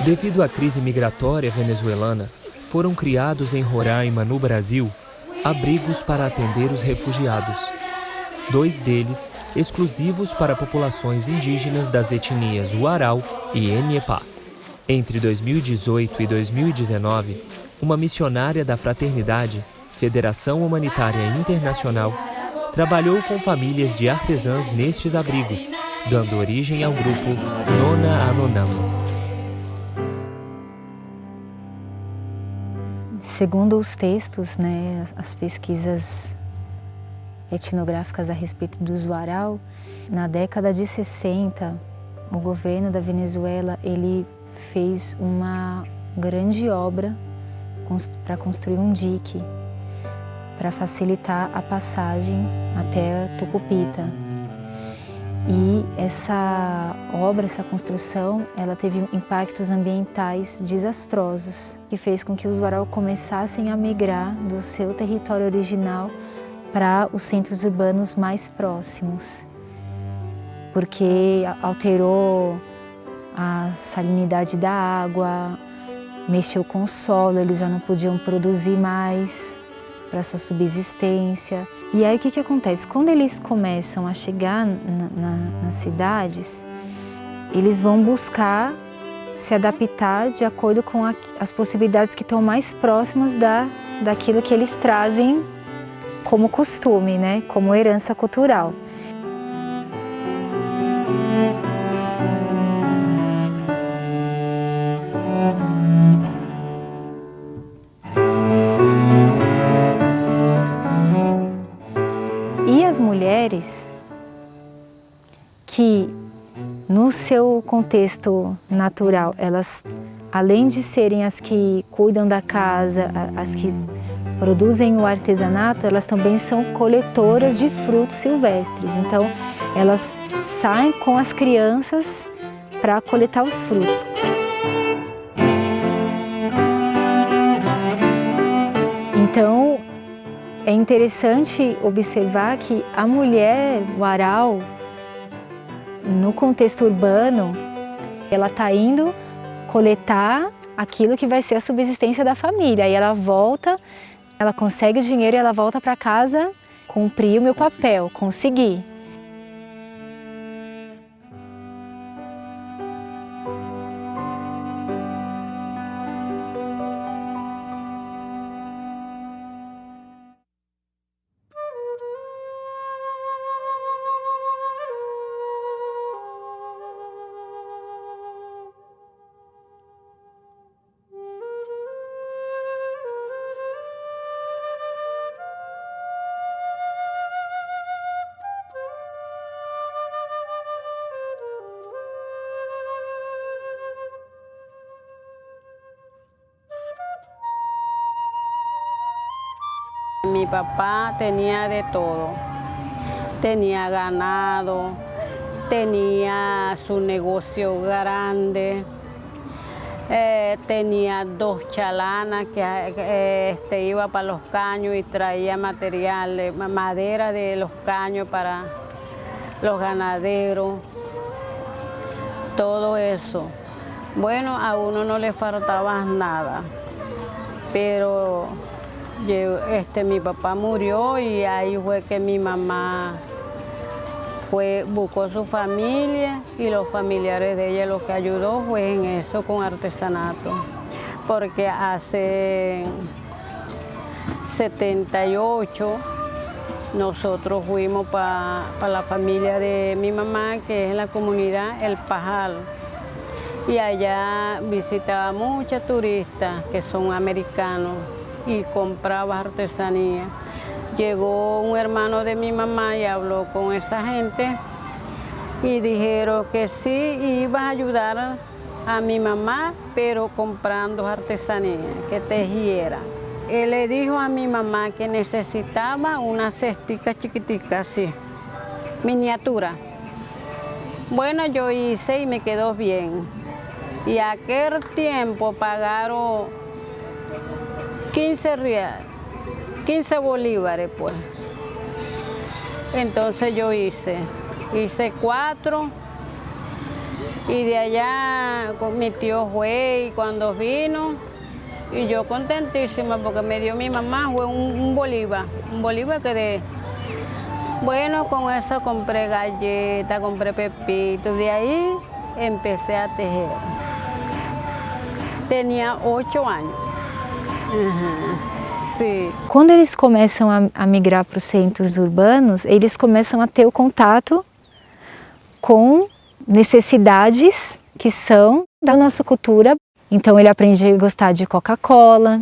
Devido à crise migratória venezuelana, foram criados em Roraima, no Brasil, abrigos para atender os refugiados. 2 deles exclusivos para populações indígenas das etnias Uarau e Enhepá. Entre 2018 e 2019, uma missionária da Fraternidade, Federação Humanitária Internacional, trabalhou com famílias de artesãs nestes abrigos, dando origem ao grupo Nona Anonamo. Segundo os textos, as pesquisas etnográficas a respeito dos Uarau, na década de 60, o governo da Venezuela ele fez uma grande obra para construir um dique para facilitar a passagem até Tucupita. E essa obra, essa construção, ela teve impactos ambientais desastrosos, que fez com que os Uarau começassem a migrar do seu território original para os centros urbanos mais próximos, porque alterou a salinidade da água, mexeu com o solo, eles já não podiam produzir mais para sua subsistência. E aí o que acontece? Quando eles começam a chegar nas cidades, eles vão buscar se adaptar de acordo com as possibilidades que estão mais próximas daquilo que eles trazem como costume, como herança cultural. E as mulheres que, no seu contexto natural, elas, além de serem as que cuidam da casa, as que produzem o artesanato, elas também são coletoras de frutos silvestres. Então, elas saem com as crianças para coletar os frutos. Então, é interessante observar que a mulher Uarau, no contexto urbano, ela está indo coletar aquilo que vai ser a subsistência da família. Aí ela volta, ela consegue o dinheiro e ela volta para casa, cumprir o meu papel, conseguir. Mi papá tenía de todo, tenía ganado, tenía su negocio grande, tenía 2 chalanas que iba para los caños y traía material, madera de los caños para los ganaderos, todo eso. Bueno, a uno no le faltaba nada, pero mi papá murió y ahí fue que mi mamá buscó su familia y los familiares de ella, lo que ayudó fue en eso con artesanato, porque hace 78 nosotros fuimos para la familia de mi mamá, que es en la comunidad El Pajal, y allá visitaba muchos turistas que son americanos y compraba artesanía. Llegó un hermano de mi mamá y habló con esa gente y dijeron que sí iba a ayudar a mi mamá, pero comprando artesanía, que tejiera. Él le dijo a mi mamá que necesitaba una cestica chiquitica así, miniatura. Bueno, yo hice y me quedó bien. Y aquel tiempo pagaron 15 reales, 15 bolívares pues. Entonces yo hice 4 y de allá con mi tío fue y cuando vino y yo contentísima porque me dio mi mamá fue un bolívar que de... Bueno, con eso compré galletas, compré pepitos, de ahí empecé a tejer. Tenía 8 anos. Sim. Quando eles começam a migrar para os centros urbanos, eles começam a ter o contato com necessidades que são da nossa cultura. Então ele aprende a gostar de Coca-Cola,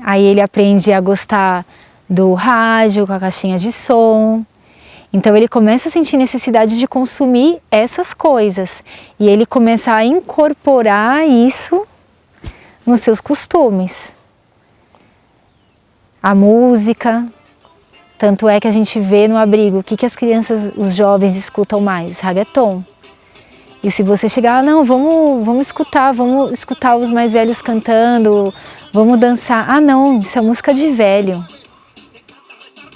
aí ele aprende a gostar do rádio com a caixinha de som. Então ele começa a sentir necessidade de consumir essas coisas e ele começa a incorporar isso nos seus costumes. A música, tanto é que a gente vê no abrigo o que as crianças, os jovens escutam mais? Reggaeton. E se você chegar, não, vamos escutar os mais velhos cantando, vamos dançar. Ah não, isso é música de velho.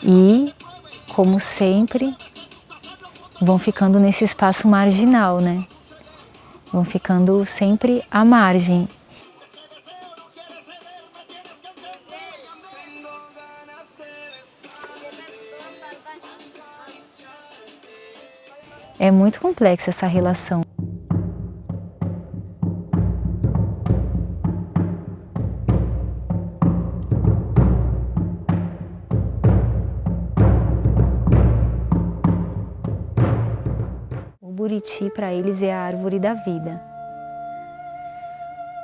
E, como sempre, vão ficando nesse espaço marginal, né? Vão ficando sempre à margem. É muito complexa essa relação. O buriti para eles é a árvore da vida,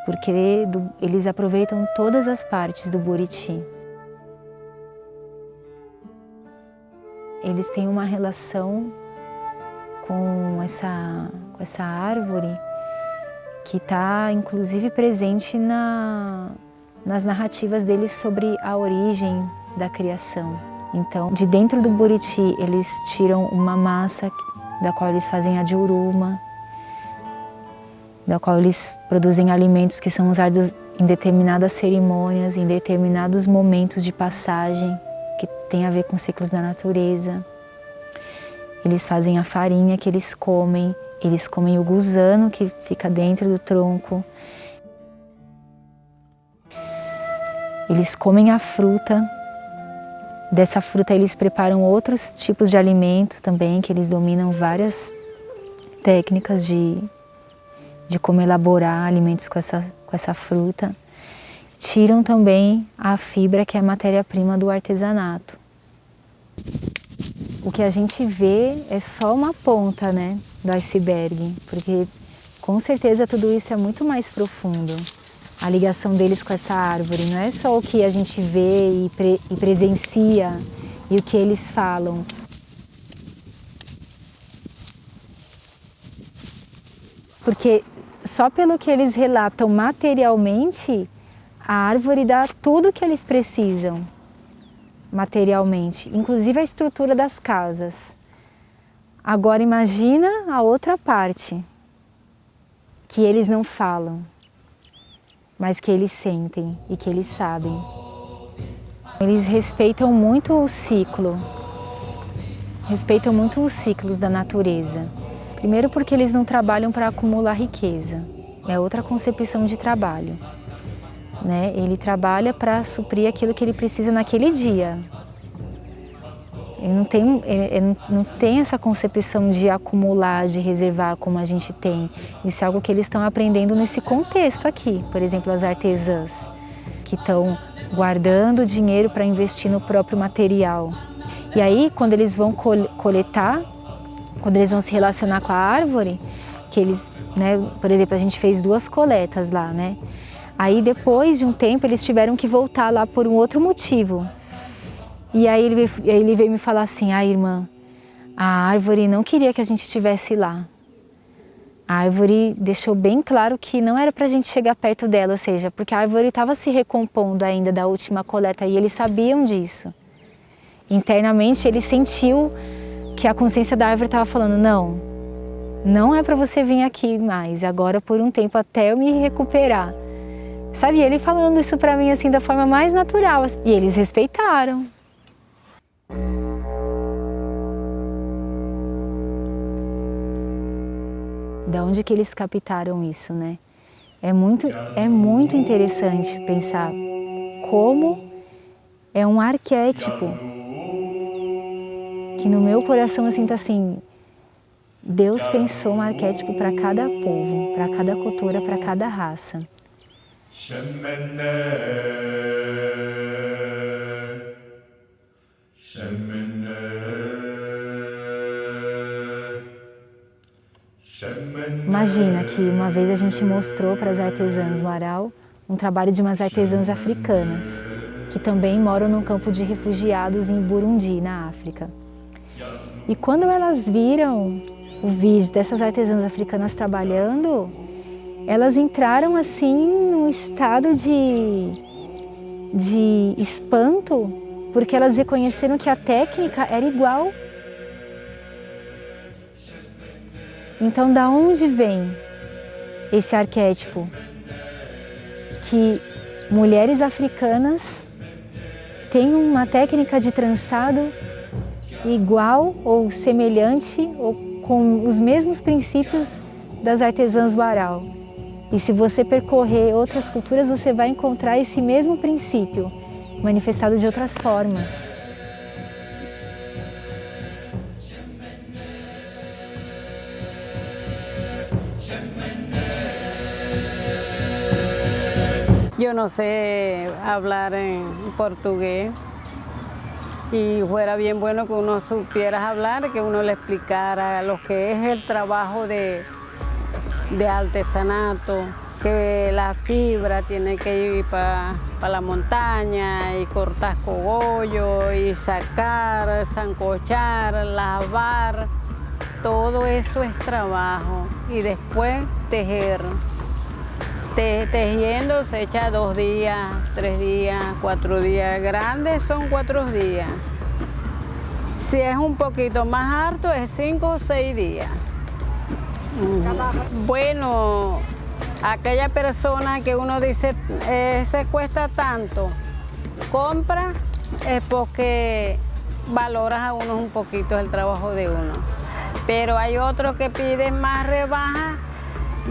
porque eles aproveitam todas as partes do buriti. Eles têm uma relação com essa árvore que está inclusive presente nas narrativas deles sobre a origem da criação. Então, de dentro do buriti, eles tiram uma massa da qual eles fazem a diuruma, da qual eles produzem alimentos que são usados em determinadas cerimônias, em determinados momentos de passagem, que tem a ver com ciclos da natureza. Eles fazem a farinha que eles comem o gusano que fica dentro do tronco. Eles comem a fruta. Dessa fruta eles preparam outros tipos de alimentos também, que eles dominam várias técnicas de como elaborar alimentos com essa fruta. Tiram também a fibra, que é a matéria-prima do artesanato. O que a gente vê é só uma ponta, né, do iceberg, porque com certeza tudo isso é muito mais profundo. A ligação deles com essa árvore não é só o que a gente vê e presencia e o que eles falam. Porque só pelo que eles relatam materialmente, a árvore dá tudo o que eles precisam. Materialmente, inclusive a estrutura das casas. Agora imagina a outra parte, que eles não falam, mas que eles sentem e que eles sabem. Eles respeitam muito o ciclo, respeitam muito os ciclos da natureza. Primeiro porque eles não trabalham para acumular riqueza, é outra concepção de trabalho. Né? Ele trabalha para suprir aquilo que ele precisa naquele dia. Ele não tem essa concepção de acumular, de reservar como a gente tem. Isso é algo que eles estão aprendendo nesse contexto aqui. Por exemplo, as artesãs, que estão guardando dinheiro para investir no próprio material. E aí, quando eles vão coletar, quando eles vão se relacionar com a árvore, que eles, né, por exemplo, a gente fez 2 coletas lá, né? Aí depois de um tempo eles tiveram que voltar lá por um outro motivo. E aí ele veio me falar assim, irmã, a árvore não queria que a gente estivesse lá. A árvore deixou bem claro que não era para a gente chegar perto dela, ou seja, porque a árvore estava se recompondo ainda da última coleta e eles sabiam disso. Internamente ele sentiu que a consciência da árvore estava falando, não é para você vir aqui mais, agora por um tempo até eu me recuperar. Sabe, ele falando isso para mim assim da forma mais natural, e eles respeitaram. Da onde que eles captaram isso, né? É muito interessante pensar como é um arquétipo que no meu coração eu sinto assim, Deus pensou um arquétipo para cada povo, para cada cultura, para cada raça. Imagina que uma vez a gente mostrou para as artesãs do Aral um trabalho de umas artesãs africanas, que também moram num campo de refugiados em Burundi, na África. E quando elas viram o vídeo dessas artesãs africanas trabalhando, elas entraram assim num estado de espanto, porque elas reconheceram que a técnica era igual. Então, da onde vem esse arquétipo? Que mulheres africanas têm uma técnica de trançado igual ou semelhante ou com os mesmos princípios das artesãs do Aral. E se você percorrer outras culturas, você vai encontrar esse mesmo princípio manifestado de outras formas. Yo no sé hablar en portugués y fuera bien bueno que uno supiera hablar, que uno le explicara lo que es el trabajo de artesanato, que la fibra tiene que ir para la montaña y cortar cogollo y sacar, sancochar, lavar, todo eso es trabajo y después tejer. Tejiendo se echa 2 días, 3 días, 4 días. Grandes son 4 días. Si es un poquito más alto es 5 o 6 días. Bueno, aquella persona que uno dice se cuesta tanto, compra es porque valoras a uno un poquito el trabajo de uno. Pero hay otros que piden más rebaja.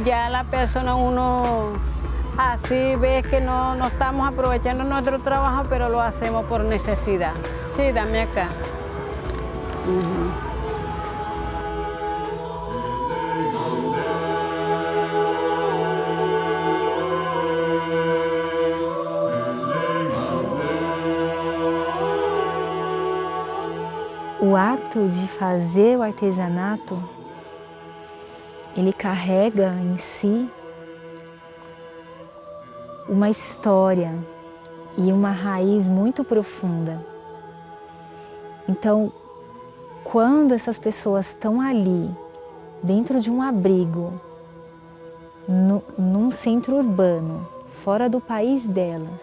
Ya la persona, uno así ve que no estamos aprovechando nuestro trabajo, pero lo hacemos por necesidad. Sí, dame acá. O ato de fazer o artesanato, ele carrega em si uma história e uma raiz muito profunda. Então, quando essas pessoas estão ali, dentro de um abrigo, num centro urbano, fora do país delas,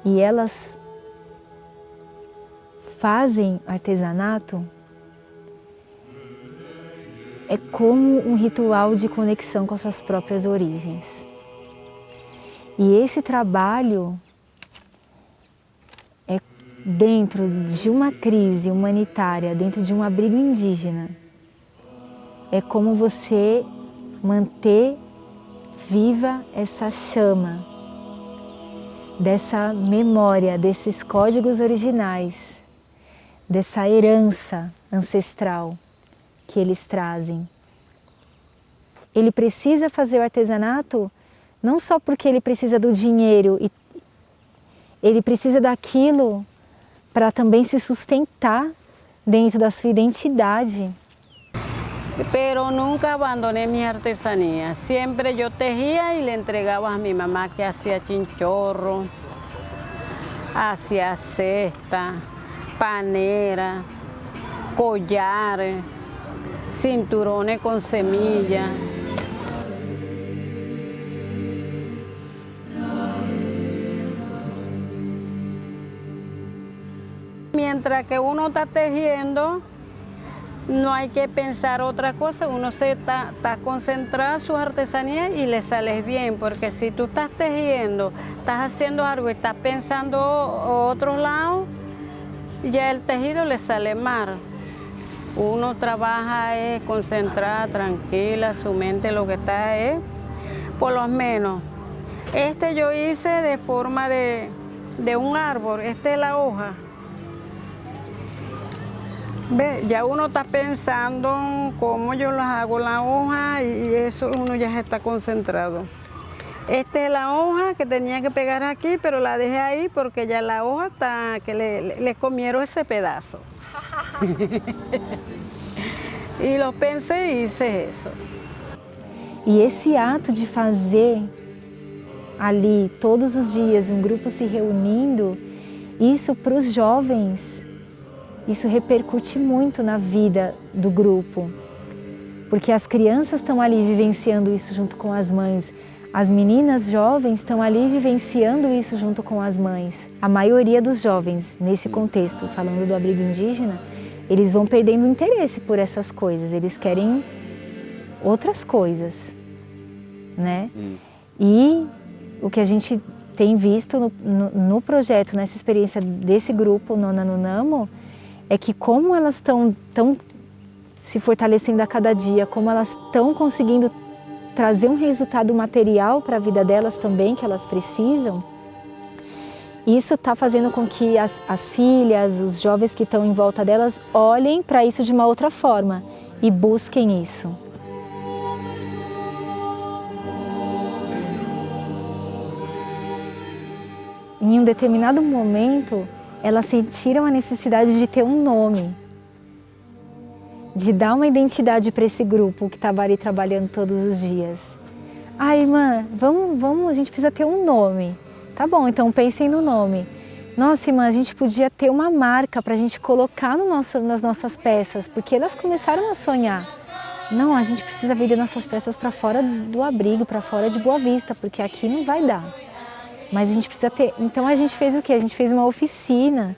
e elas fazem artesanato, é como um ritual de conexão com as suas próprias origens. E esse trabalho é dentro de uma crise humanitária, dentro de um abrigo indígena. É como você manter viva essa chama, dessa memória, desses códigos originais, dessa herança ancestral que eles trazem. Ele precisa fazer o artesanato não só porque ele precisa do dinheiro, ele precisa daquilo para também se sustentar dentro da sua identidade. Pero nunca abandoné mi artesanía. Siempre yo tejía y le entregaba a mi mamá que hacía chinchorro, hacía cesta, panera, collares, cinturones con semillas. Mientras que uno está tejiendo, no hay que pensar otra cosa, uno se está concentrado en sus artesanías y le sales bien, porque si tú estás tejiendo, estás haciendo algo y estás pensando otro lado, ya el tejido le sale mal. Uno trabaja concentrada, tranquila, su mente lo que está es, por lo menos. Este yo hice de forma de un árbol, esta es la hoja. Ve, ya uno está pensando en cómo yo las hago la hoja y eso uno ya está concentrado. Esta es la hoja que tenía que pegar aquí, pero la dejé ahí porque ya la hoja está, que le comieron ese pedazo. E eu pensei isso, isso. E esse ato de fazer ali todos os dias um grupo se reunindo, isso para os jovens, isso repercute muito na vida do grupo. Porque as crianças estão ali vivenciando isso junto com as mães, as meninas jovens estão ali vivenciando isso junto com as mães. A maioria dos jovens, nesse contexto, falando do abrigo indígena, eles vão perdendo interesse por essas coisas, eles querem outras coisas, né? E o que a gente tem visto no projeto, nessa experiência desse grupo Nona no Namo, é que como elas estão se fortalecendo a cada dia, como elas estão conseguindo trazer um resultado material para a vida delas também, que elas precisam, isso está fazendo com que as filhas, os jovens que estão em volta delas, olhem para isso de uma outra forma e busquem isso. Em um determinado momento, elas sentiram a necessidade de ter um nome, de dar uma identidade para esse grupo que estava ali trabalhando todos os dias. Ah, irmã, vamos, a gente precisa ter um nome. Tá bom, então pensem no nome. Nossa, irmã, a gente podia ter uma marca para a gente colocar nas nossas peças, porque elas começaram a sonhar. Não, a gente precisa vender nossas peças para fora do abrigo, para fora de Boa Vista, porque aqui não vai dar. Mas a gente precisa ter. Então a gente fez o quê? A gente fez uma oficina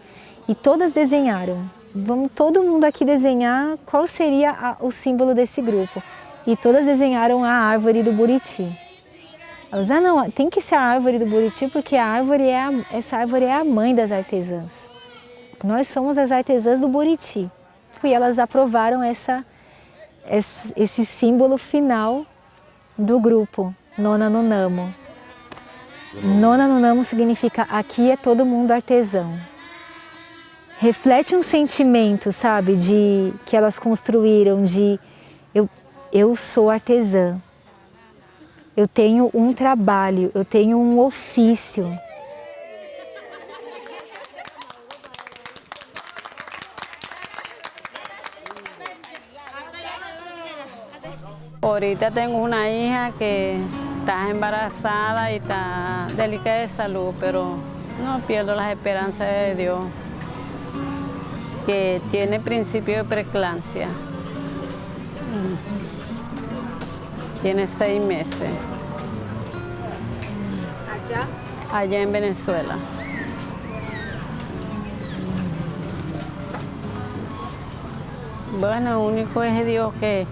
e todas desenharam. Vamos todo mundo aqui desenhar qual seria o símbolo desse grupo. E todas desenharam a árvore do Buriti. Elas, não, tem que ser a árvore do Buriti porque essa árvore é a mãe das artesãs. Nós somos as artesãs do Buriti. E elas aprovaram esse símbolo final do grupo, Nona no Namo. Nona no Namo significa aqui é todo mundo artesão. Reflete um sentimento, sabe, que elas construíram de eu sou artesã. Eu tenho um trabalho, eu tenho um ofício. Ahorita tengo una hija que está embarazada y está delicada de salud, pero no pierdo las esperanzas de Dios, que tiene principio de preeclampsia. Tiene 6 meses. ¿Allá? Allá en Venezuela. Bueno, lo único es Dios que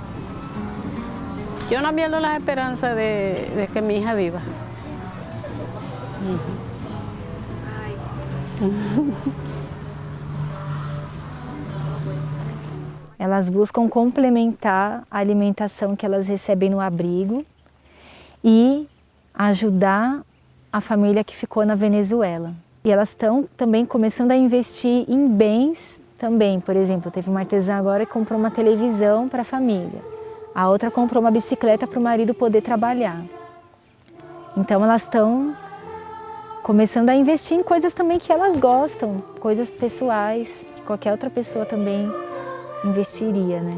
yo no pierdo las esperanzas de que mi hija viva. Elas buscam complementar a alimentação que elas recebem no abrigo e ajudar a família que ficou na Venezuela. E elas estão também começando a investir em bens também. Por exemplo, teve uma artesã agora que comprou uma televisão para a família. A outra comprou uma bicicleta para o marido poder trabalhar. Então elas estão começando a investir em coisas também que elas gostam, coisas pessoais, que qualquer outra pessoa também investiria, né?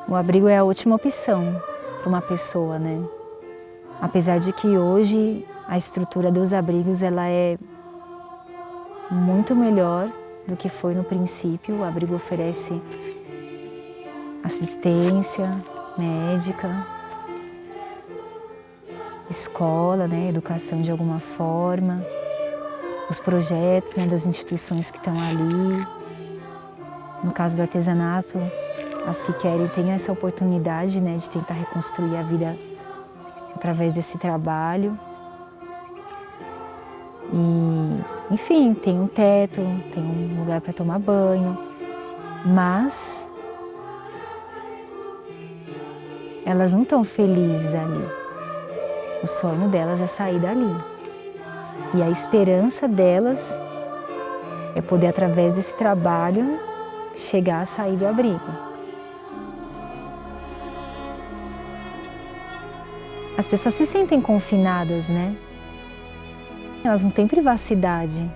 O abrigo é a última opção para uma pessoa, né? Apesar de que hoje a estrutura dos abrigos ela é muito melhor do que foi no princípio. O abrigo oferece assistência médica, escola, né? Educação de alguma forma. Os projetos, né, das instituições que estão ali. No caso do artesanato, as que querem têm essa oportunidade, né, de tentar reconstruir a vida através desse trabalho. E, enfim, tem um teto, tem um lugar para tomar banho, mas elas não estão felizes ali. O sonho delas é sair dali. E a esperança delas é poder, através desse trabalho, chegar a sair do abrigo. As pessoas se sentem confinadas, né? Elas não têm privacidade.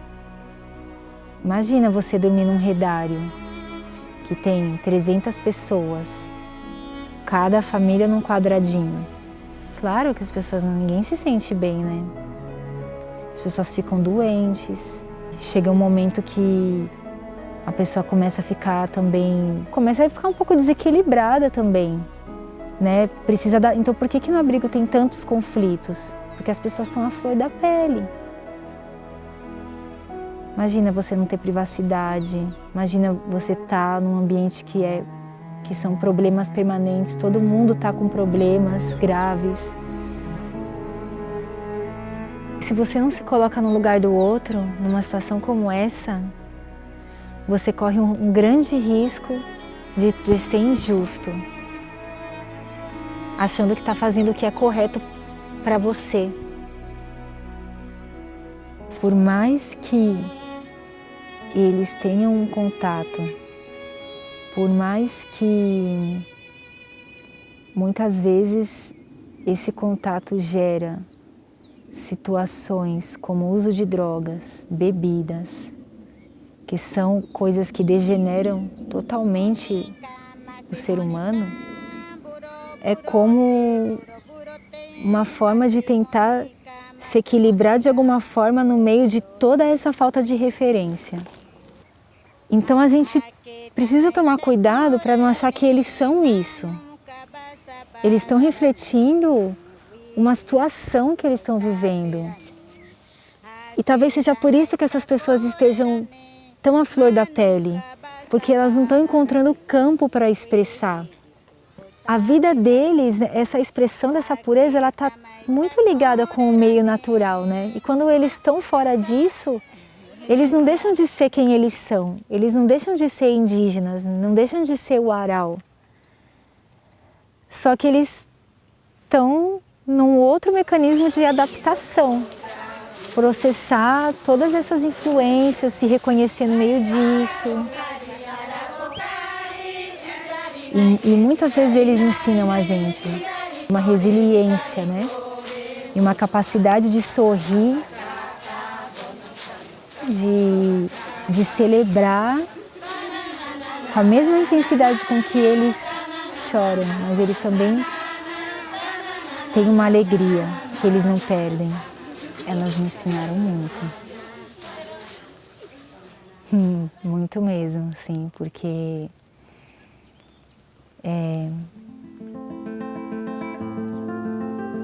Imagina você dormir num redário que tem 300 pessoas, cada família num quadradinho. Claro que as pessoas, ninguém se sente bem, né? As pessoas ficam doentes. Chega um momento que a pessoa começa a ficar um pouco desequilibrada também, né? Então por que no abrigo tem tantos conflitos? Porque as pessoas estão à flor da pele. Imagina você não ter privacidade, imagina você estar num ambiente que são problemas permanentes, todo mundo está com problemas graves. Se você não se coloca no lugar do outro, numa situação como essa, você corre um grande risco de ser injusto, achando que está fazendo o que é correto para você. Por mais que eles tenham um contato, por mais que muitas vezes esse contato gera situações como uso de drogas, bebidas, que são coisas que degeneram totalmente o ser humano, é como uma forma de tentar se equilibrar de alguma forma no meio de toda essa falta de referência. Então a gente precisa tomar cuidado para não achar que eles são isso. Eles estão refletindo uma situação que eles estão vivendo. E talvez seja por isso que essas pessoas estejam tão à flor da pele, porque elas não estão encontrando campo para expressar. A vida deles, essa expressão dessa pureza, ela está muito ligada com o meio natural, né? E quando eles estão fora disso, eles não deixam de ser quem eles são, eles não deixam de ser indígenas, não deixam de ser o Uarau. Só que eles estão num outro mecanismo de adaptação, processar todas essas influências, se reconhecer no meio disso. E muitas vezes eles ensinam a gente uma resiliência, né? E uma capacidade de sorrir, de celebrar com a mesma intensidade com que eles choram, mas eles também têm uma alegria que eles não perdem. Elas me ensinaram muito. Muito mesmo, sim, porque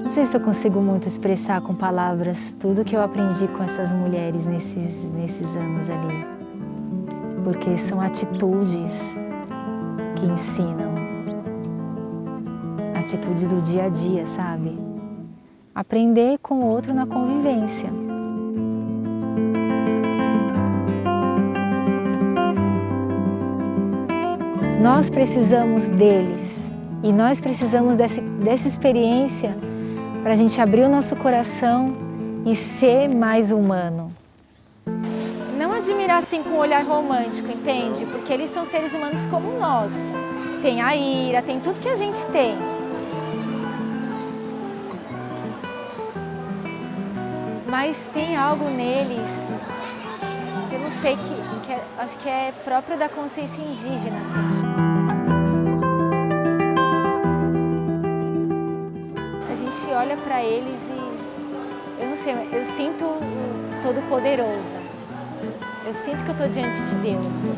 não sei se eu consigo muito expressar com palavras tudo que eu aprendi com essas mulheres nesses anos ali. Porque são atitudes que ensinam. Atitudes do dia a dia, sabe? Aprender com o outro na convivência. Nós precisamos deles e nós precisamos dessa experiência para a gente abrir o nosso coração e ser mais humano. Não admirar assim com um olhar romântico, entende? Porque eles são seres humanos como nós. Tem a ira, tem tudo que a gente tem. Mas tem algo neles, eu não sei, acho que é próprio da consciência indígena, assim. A gente olha para eles e, eu não sei, eu sinto o Todo-Poderoso. Eu sinto que eu estou diante de Deus.